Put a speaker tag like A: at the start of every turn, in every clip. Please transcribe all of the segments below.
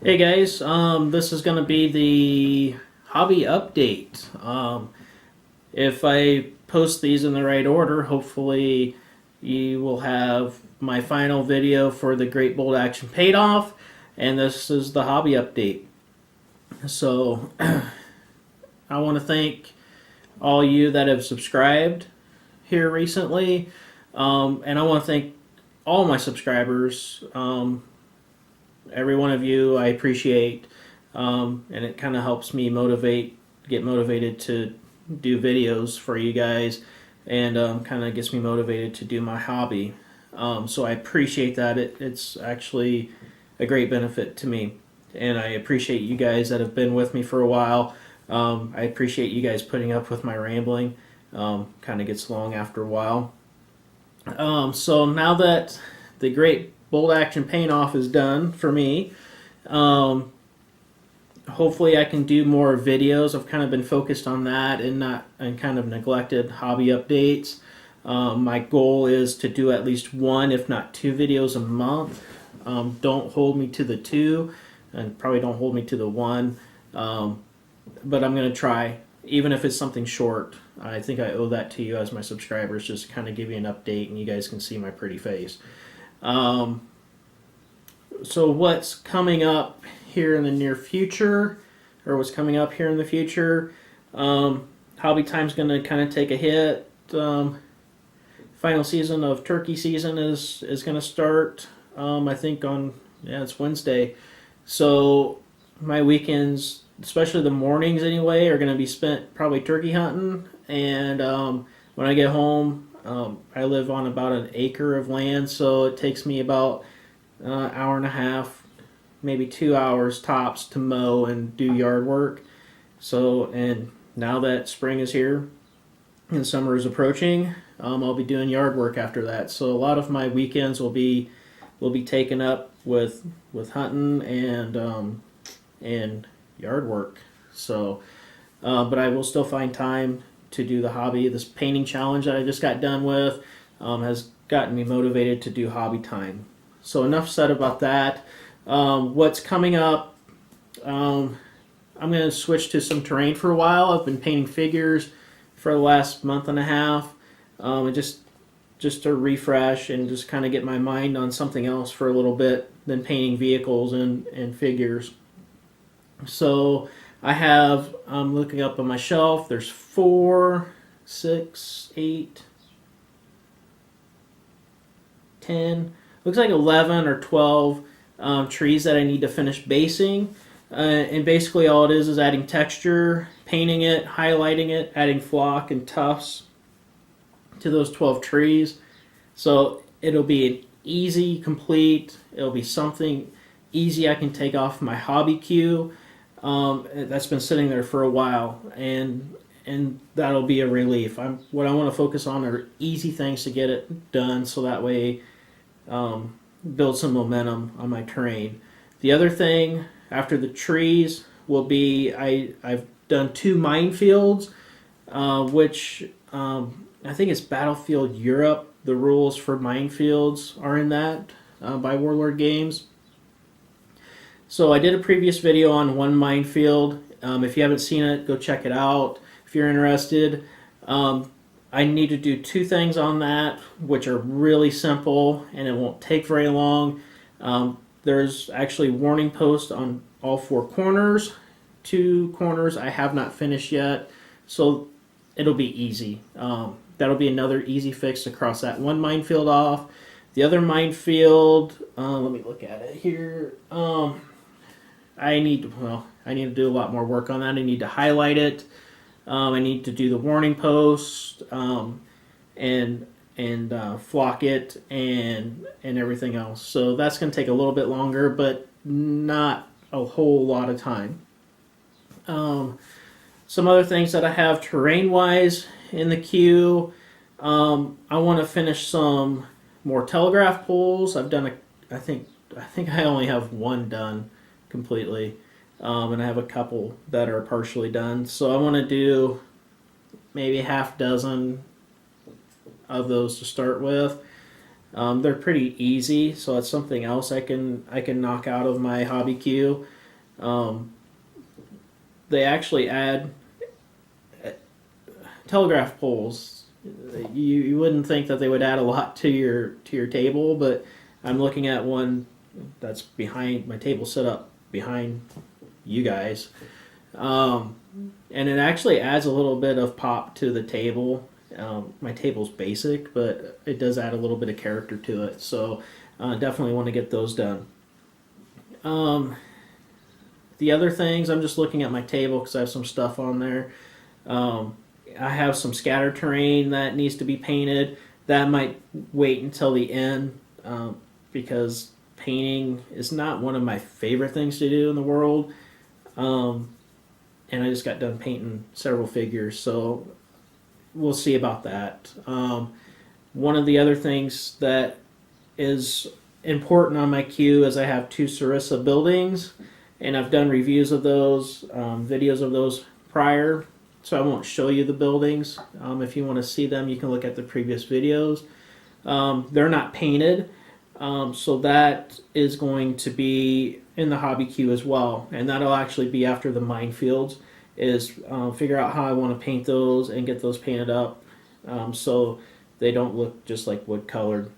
A: Hey guys, this is going to be the hobby update. If I post these in the right order, hopefully you will have my final video for the Great Bold Action paid off, and this is the hobby update. So I want to thank all you that have subscribed here recently, and I want to thank all my subscribers. Every one of you I appreciate, and it kind of helps me get motivated to do videos for you guys, and kind of gets me motivated to do my hobby. So I appreciate that. It's actually a great benefit to me, and I appreciate you guys that have been with me for a while. I appreciate you guys putting up with my rambling. Kind of gets long after a while. So now that the Great Bold Action paint off is done for me, hopefully I can do more videos. I've kind of been focused on that and kind of neglected hobby updates. My goal is to do at least one, if not two videos a month. Don't hold me to the two, and probably don't hold me to the one, but I'm going to try, even if it's something short. I think I owe that to you as my subscribers, just kind of give you an update and you guys can see my pretty face. So what's coming up here in the near future, or what's coming up here in the future? Hobby Time's going to kind of take a hit. Final season of turkey season is going to start. I think it's Wednesday. So my weekends, especially the mornings anyway, are going to be spent probably turkey hunting. And when I get home, I live on about an acre of land, so it takes me about an hour and a half, maybe 2 hours tops to mow and do yard work. So, and now that spring is here and summer is approaching, I'll be doing yard work after that. So a lot of my weekends will be taken up with hunting and yard work. So, but I will still find time to do the hobby. This painting challenge that I just got done with has gotten me motivated to do Hobby Time. So enough said about that. What's coming up? I'm going to switch to some terrain for a while. I've been painting figures for the last month and a half, and just to refresh and just kind of get my mind on something else for a little bit than painting vehicles and figures. So I'm looking up on my shelf. There's 4, 6, 8, 10. Looks like 11 or 12 trees that I need to finish basing. And basically all it is adding texture, painting it, highlighting it, adding flock and tufts to those 12 trees. So it'll be an easy, complete, it'll be something easy I can take off my hobby queue. That's been sitting there for a while, and that'll be a relief. What I want to focus on are easy things to get it done, so that way build some momentum on my terrain. The other thing after the trees will be I've done 2 minefields, which I think it's Battlefield Europe. The rules for minefields are in that by Warlord Games. So I did a previous video on one minefield. If you haven't seen it, go check it out if you're interested. I need to do 2 things on that, which are really simple and it won't take very long. There's actually warning posts on all 4 corners. 2 corners I have not finished yet, so it'll be easy. That'll be another easy fix to cross that one minefield off. The other minefield, let me look at it here. I need to do a lot more work on that. I need to highlight it. I need to do the warning post and flock it and everything else. So that's going to take a little bit longer, but not a whole lot of time. Some other things that I have terrain-wise in the queue. I want to finish some more telegraph poles. I've done I think I only have 1 done completely, and I have a couple that are partially done. So I want to do maybe half dozen of those to start with. They're pretty easy, so that's something else I can knock out of my hobby queue. Um, they actually add telegraph poles. You wouldn't think that they would add a lot to your table, but I'm looking at one that's behind my table, set up behind you guys, um, and it actually adds a little bit of pop to the table. My table's basic, but it does add a little bit of character to it. So definitely want to get those done. Um, the other things, I'm just looking at my table because I have some stuff on there. Um, I have some scatter terrain that needs to be painted. That might wait until the end because painting is not one of my favorite things to do in the world. Um, and I just got done painting several figures, so we'll see about that. One of the other things that is important on my queue is I have two Sarissa buildings, and I've done reviews of those, videos of those prior, so I won't show you the buildings. If you want to see them, you can look at the previous videos. They're not painted, so that is going to be in the hobby queue as well, and that'll actually be after the minefields. Is figure out how I want to paint those and get those painted up, so they don't look just like wood colored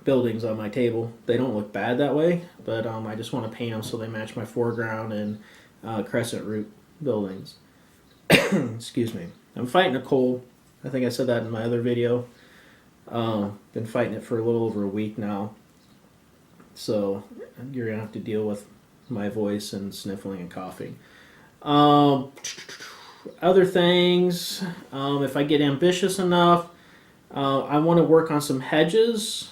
A: buildings on my table. They don't look bad that way, but I just want to paint them so they match my foreground and crescent root buildings. Excuse me. I'm fighting a cold. I think I said that in my other video. Been fighting it for a little over a week now. So you're going to have to deal with my voice and sniffling and coughing. Other things, if I get ambitious enough, I want to work on some hedges,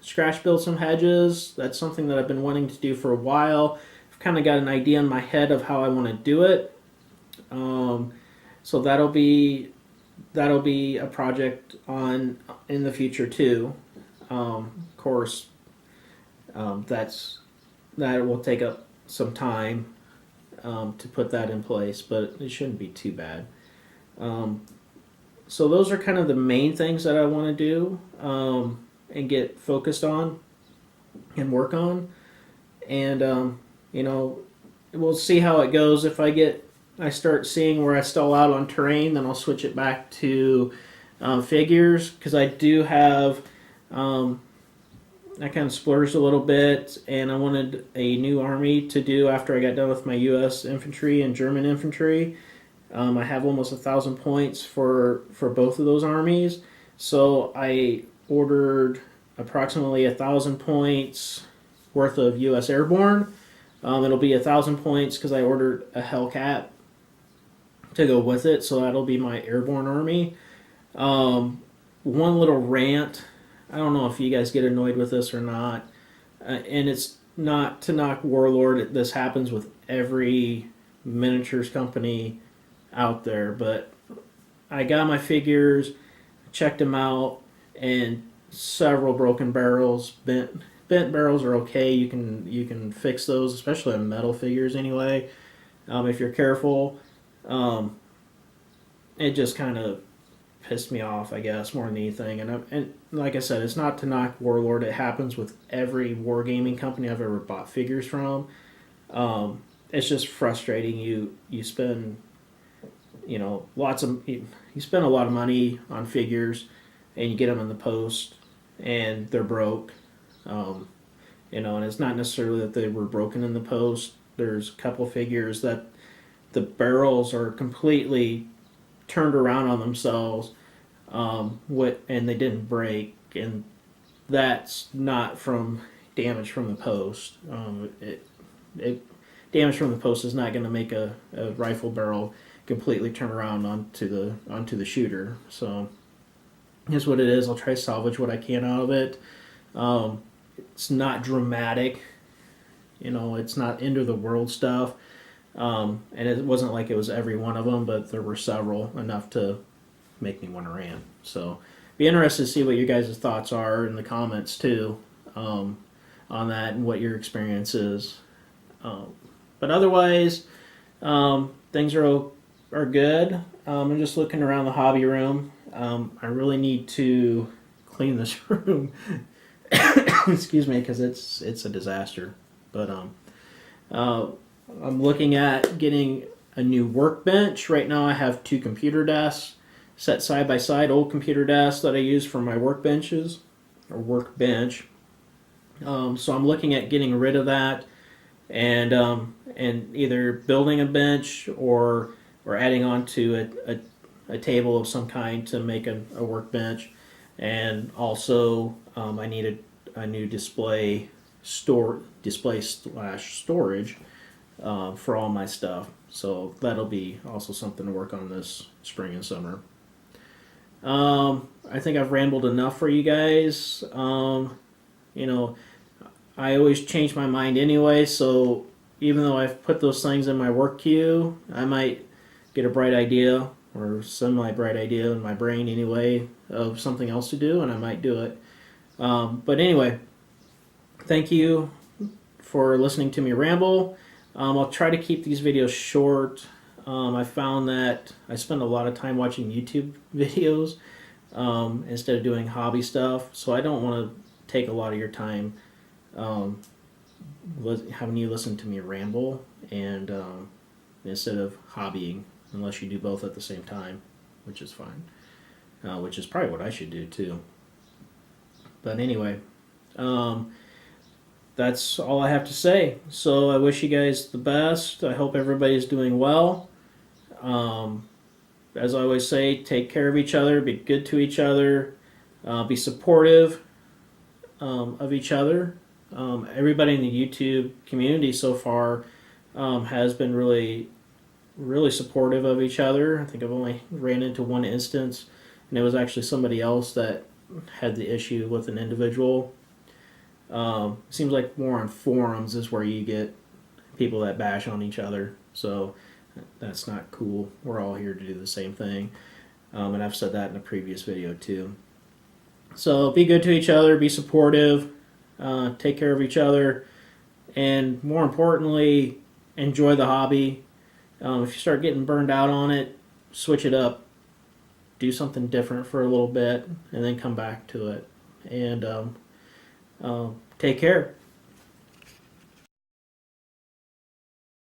A: scratch build some hedges. That's something that I've been wanting to do for a while. I've kind of got an idea in my head of how I want to do it. So that'll be a project on in the future too. Of course, that will take up some time to put that in place, but it shouldn't be too bad. So those are kind of the main things that I want to do and get focused on and work on, and we'll see how it goes. If I start seeing where I stall out on terrain, then I'll switch it back to figures, because I do have. I kind of splurged a little bit, and I wanted a new army to do after I got done with my U.S. infantry and German infantry. I have almost 1,000 points for both of those armies, so I ordered approximately 1,000 points worth of U.S. Airborne. It'll be 1,000 points because I ordered a Hellcat to go with it, so that'll be my Airborne army. One little rant. I don't know if you guys get annoyed with this or not, and it's not to knock Warlord. This happens with every miniatures company out there, but I got my figures, checked them out, and several broken barrels. Bent barrels are okay. You can fix those, especially on metal figures anyway, if you're careful. It just kind of pissed me off, I guess, more than anything. And like I said, it's not to knock Warlord. It happens with every wargaming company I've ever bought figures from. It's just frustrating. You spend you spend a lot of money on figures, and you get them in the post, and they're broke. And it's not necessarily that they were broken in the post. There's a couple figures that the barrels are completely turned around on themselves, and they didn't break, and that's not from damage from the post. Damage from the post is not going to make a rifle barrel completely turn around onto the shooter. So here's what it is. I'll try to salvage what I can out of it. It's not dramatic, it's not end of the world stuff. And it wasn't like it was every one of them, but there were several, enough to make me want to rant. So be interested to see what you guys' thoughts are in the comments too, on that and what your experience is. But otherwise, things are good. I'm just looking around the hobby room. I really need to clean this room. Excuse me, because it's a disaster. But I'm looking at getting a new workbench. Right now, I have 2 computer desks set side by side, old computer desks that I use for my workbenches or workbench. So I'm looking at getting rid of that and either building a bench or adding on to a table of some kind to make a workbench. And also, I need a new display slash storage for all my stuff. So that'll be also something to work on this spring and summer. I think I've rambled enough for you guys. You know, I always change my mind anyway, so even though I've put those things in my work queue, I might get a bright idea or semi-bright idea in my brain anyway of something else to do, and I might do it. But anyway, thank you for listening to me ramble. I'll try to keep these videos short. I found that I spend a lot of time watching YouTube videos instead of doing hobby stuff, so I don't want to take a lot of your time having you listen to me ramble and instead of hobbying, unless you do both at the same time, which is fine, which is probably what I should do too. But anyway, that's all I have to say. So I wish you guys the best. I hope everybody's doing well. As I always say, take care of each other, be good to each other, be supportive of each other. Everybody in the YouTube community so far has been really, really supportive of each other. I think I've only ran into one instance, and it was actually somebody else that had the issue with an individual. Seems like more on forums is where you get people that bash on each other, so that's not cool. We're all here to do the same thing, and I've said that in a previous video too. So be good to each other, be supportive, take care of each other, and more importantly, enjoy the hobby. If you start getting burned out on it, switch it up, do something different for a little bit, and then come back to it. And take care.